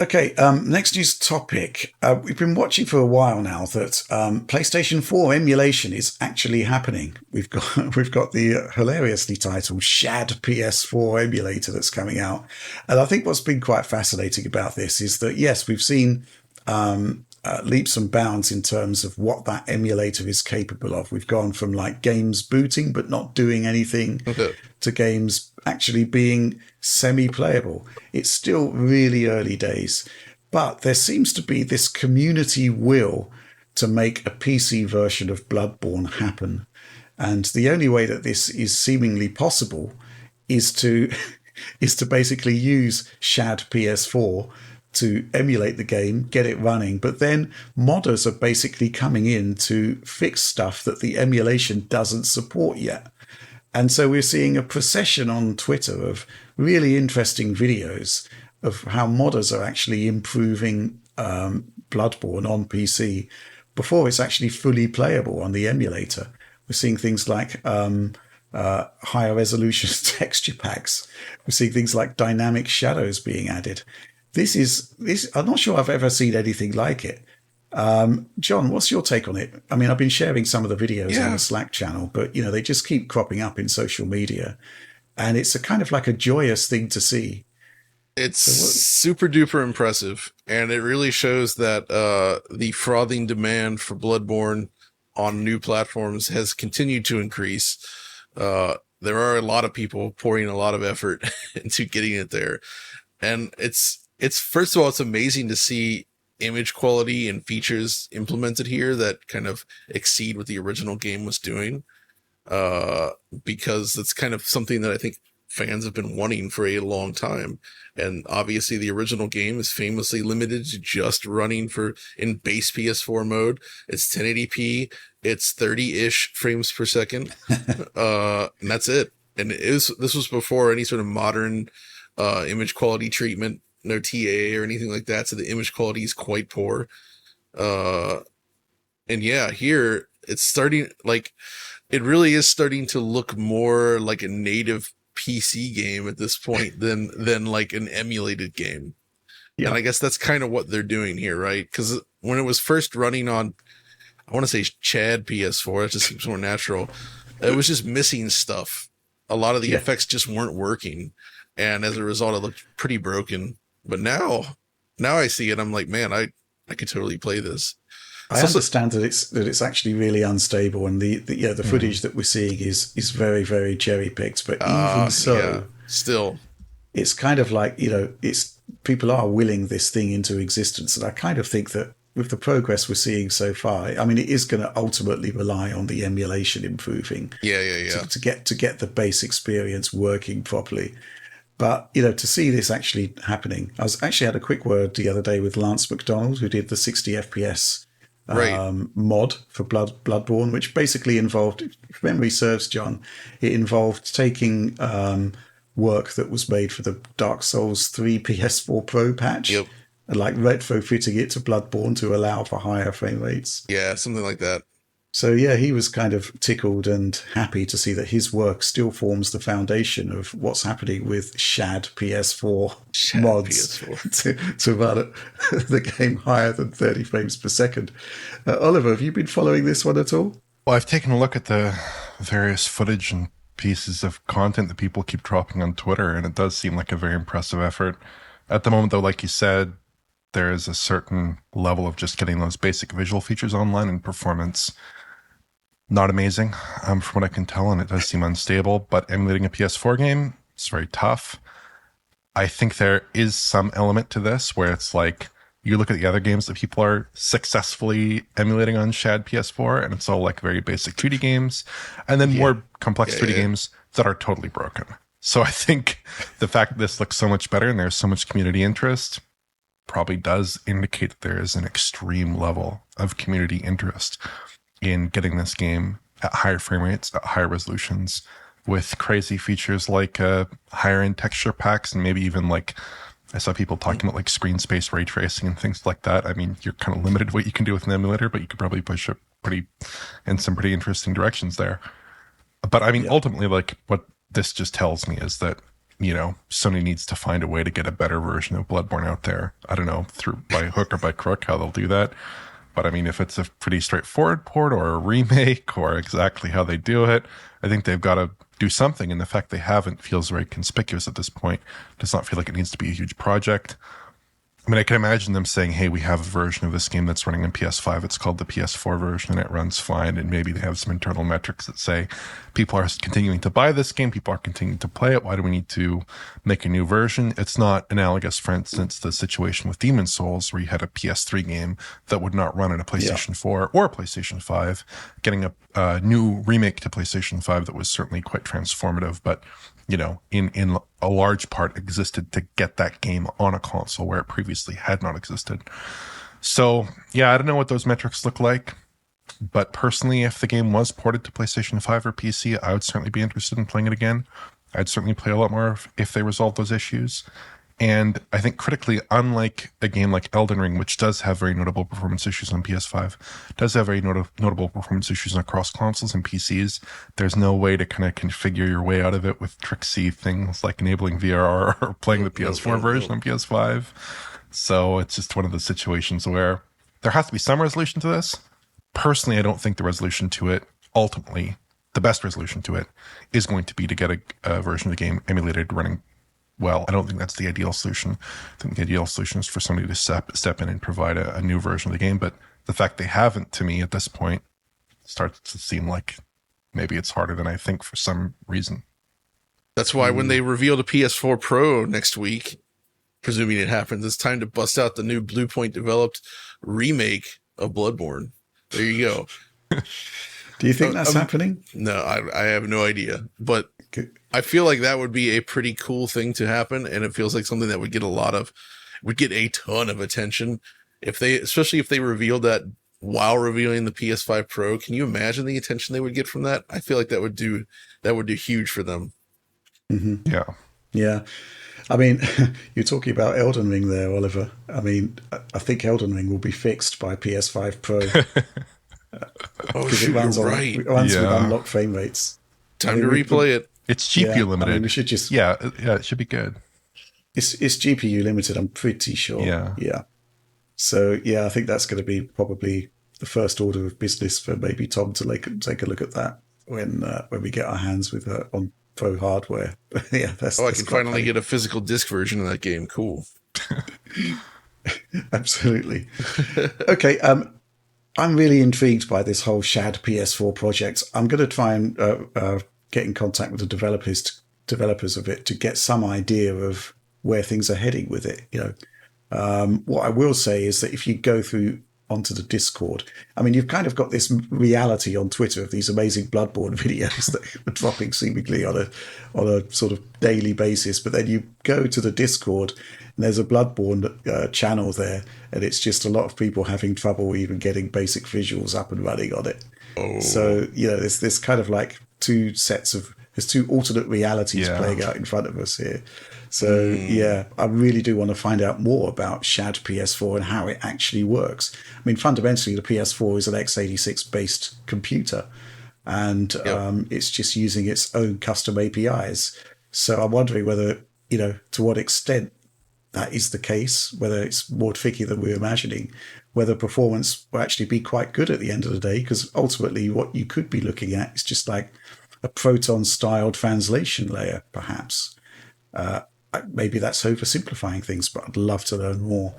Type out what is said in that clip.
Okay, next news topic. We've been watching for a while now that PlayStation 4 emulation is actually happening. We've got we've got the hilariously titled ShadPS4 emulator that's coming out, and I think what's been quite fascinating about this is that yes, we've seen leaps and bounds in terms of what that emulator is capable of. We've gone from like games booting but not doing anything to games actually being semi-playable. It's still really early days, but there seems to be this community will to make a PC version of Bloodborne happen. And the only way that this is seemingly possible is to is to basically use Shad PS4 to emulate the game, get it running. But then modders are basically coming in to fix stuff that the emulation doesn't support yet. And so we're seeing a procession on Twitter of really interesting videos of how modders are actually improving Bloodborne on PC before it's actually fully playable on the emulator. We're seeing things like higher resolution texture packs. We're seeing things like dynamic shadows being added. This. I'm not sure I've ever seen anything like it. John, what's your take on it? I mean, I've been sharing some of the videos on the Slack channel, but they just keep cropping up in social media, and it's a kind of like a joyous thing to see. It's super duper impressive, and it really shows that the frothing demand for Bloodborne on new platforms has continued to increase. There are a lot of people pouring a lot of effort into getting it there, and it's first of all, it's amazing to see image quality and features implemented here that kind of exceed what the original game was doing, because it's kind of something that I think fans have been wanting for a long time. And obviously the original game is famously limited to just running in base PS4 mode. It's 1080p, it's 30-ish frames per second, and that's it. And this was before any sort of modern image quality treatment, no TA or anything like that, so the image quality is quite poor. And yeah, here it's starting, like, it really is starting to look more like a native PC game at this point than like an emulated game. Yeah. And I guess that's kind of what they're doing here, right? Because when it was first running on, I want to say Chad PS4, it just seems more natural. It was just missing stuff. A lot of the effects just weren't working, and as a result, it looked pretty broken. But now I see it, I'm like, man, I could totally play this. I understand that it's actually really unstable, and the footage that we're seeing is very, very cherry picked. But even so, still, it's kind of like it's people are willing this thing into existence, and I kind of think that with the progress we're seeing so far, I mean, it is going to ultimately rely on the emulation improving. To get the base experience working properly. But, to see this actually happening, I actually had a quick word the other day with Lance McDonald, who did the 60 FPS mod for Bloodborne, which basically involved, if memory serves, John, it involved taking work that was made for the Dark Souls 3 PS4 Pro patch and like retrofitting it to Bloodborne to allow for higher frame rates. Yeah, something like that. So yeah, he was kind of tickled and happy to see that his work still forms the foundation of what's happening with Shad PS4 mods to run the game higher than 30 frames per second. Oliver, have you been following this one at all? Well, I've taken a look at the various footage and pieces of content that people keep dropping on Twitter, and it does seem like a very impressive effort. At the moment, though, like you said, there is a certain level of just getting those basic visual features online, and performance not amazing, from what I can tell, and it does seem unstable. But emulating a PS4 game, it's very tough. I think there is some element to this where it's like you look at the other games that people are successfully emulating on Shad PS4, and it's all like very basic 2D games, and then more complex 3D games that are totally broken. So I think the fact that this looks so much better and there's so much community interest probably does indicate that there is an extreme level of community interest in getting this game at higher frame rates, at higher resolutions, with crazy features like higher end texture packs, and maybe even like I saw people talking about like screen space ray tracing and things like that. I mean, you're kind of limited what you can do with an emulator, but you could probably push it in some pretty interesting directions there. But I mean, ultimately, like what this just tells me is that Sony needs to find a way to get a better version of Bloodborne out there. I don't know, by hook or by crook, how they'll do that. But I mean, if it's a pretty straightforward port or a remake or exactly how they do it, I think they've got to do something. And the fact they haven't feels very conspicuous at this point. Does not feel like it needs to be a huge project. I mean, I can imagine them saying, hey, we have a version of this game that's running on PS5. It's called the PS4 version, and it runs fine. And maybe they have some internal metrics that say people are continuing to buy this game. People are continuing to play it. Why do we need to make a new version? It's not analogous, for instance, the situation with Demon's Souls, where you had a PS3 game that would not run on a PlayStation 4 or a PlayStation 5, getting a new remake to PlayStation 5 that was certainly quite transformative, but in a large part existed to get that game on a console where it previously had not existed. So, yeah, I don't know what those metrics look like, but personally, if the game was ported to PlayStation 5 or PC, I would certainly be interested in playing it again. I'd certainly play a lot more if they resolve those issues. And I think critically, unlike a game like Elden Ring, which does have very notable performance issues on PS5, does have very notable performance issues across consoles and PCs, there's no way to kind of configure your way out of it with tricksy things like enabling VRR or playing the PS4 version on PS5. So it's just one of those situations where there has to be some resolution to this. Personally, I don't think the resolution to it, ultimately, the best resolution to it, is going to be to get a version of the game emulated running well. I don't think that's the ideal solution. I think the ideal solution is for somebody to step in and provide a new version of the game. But the fact they haven't, to me, at this point, starts to seem like maybe it's harder than I think for some reason. That's why when they reveal the PS4 Pro next week, presuming it happens, it's time to bust out the new Bluepoint developed remake of Bloodborne. There you go. Do you think that's happening? No, I have no idea. But I feel like that would be a pretty cool thing to happen, and it feels like something that would get a ton of attention especially if they revealed that while revealing the PS5 Pro. Can you imagine the attention they would get from that? I feel like that would do huge for them. Mm-hmm. Yeah. I mean, you're talking about Elden Ring there, Oliver. I mean, I think Elden Ring will be fixed by PS5 Pro. It runs with unlocked frame rates. Time to replay it. It's GPU limited. I mean, we should just it should be good. It's GPU limited, I'm pretty sure. Yeah. So I think that's going to be probably the first order of business for maybe Tom to take a look at that when we get our hands with on Pro hardware. Yeah, I can finally get a physical disc version of that game. Cool. Absolutely. Okay. I'm really intrigued by this whole ShadPS4 project. I'm going to try and get in contact with the developers of it to get some idea of where things are heading with it. What I will say is that if you go through onto the Discord, I mean, you've kind of got this reality on Twitter of these amazing Bloodborne videos that are dropping seemingly on a sort of daily basis. But then you go to the Discord and there's a Bloodborne channel there, and it's just a lot of people having trouble even getting basic visuals up and running on it. Oh. So, there's this kind of like there's two alternate realities playing out in front of us here. So, I really do want to find out more about ShadPS4 and how it actually works. I mean, fundamentally, the PS4 is an x86-based computer, and it's just using its own custom APIs. So I'm wondering whether, to what extent that is the case, whether it's more tricky than we're imagining, whether performance will actually be quite good at the end of the day, because ultimately what you could be looking at is just like a Proton-style translation layer, perhaps. Maybe that's oversimplifying things, but I'd love to learn more.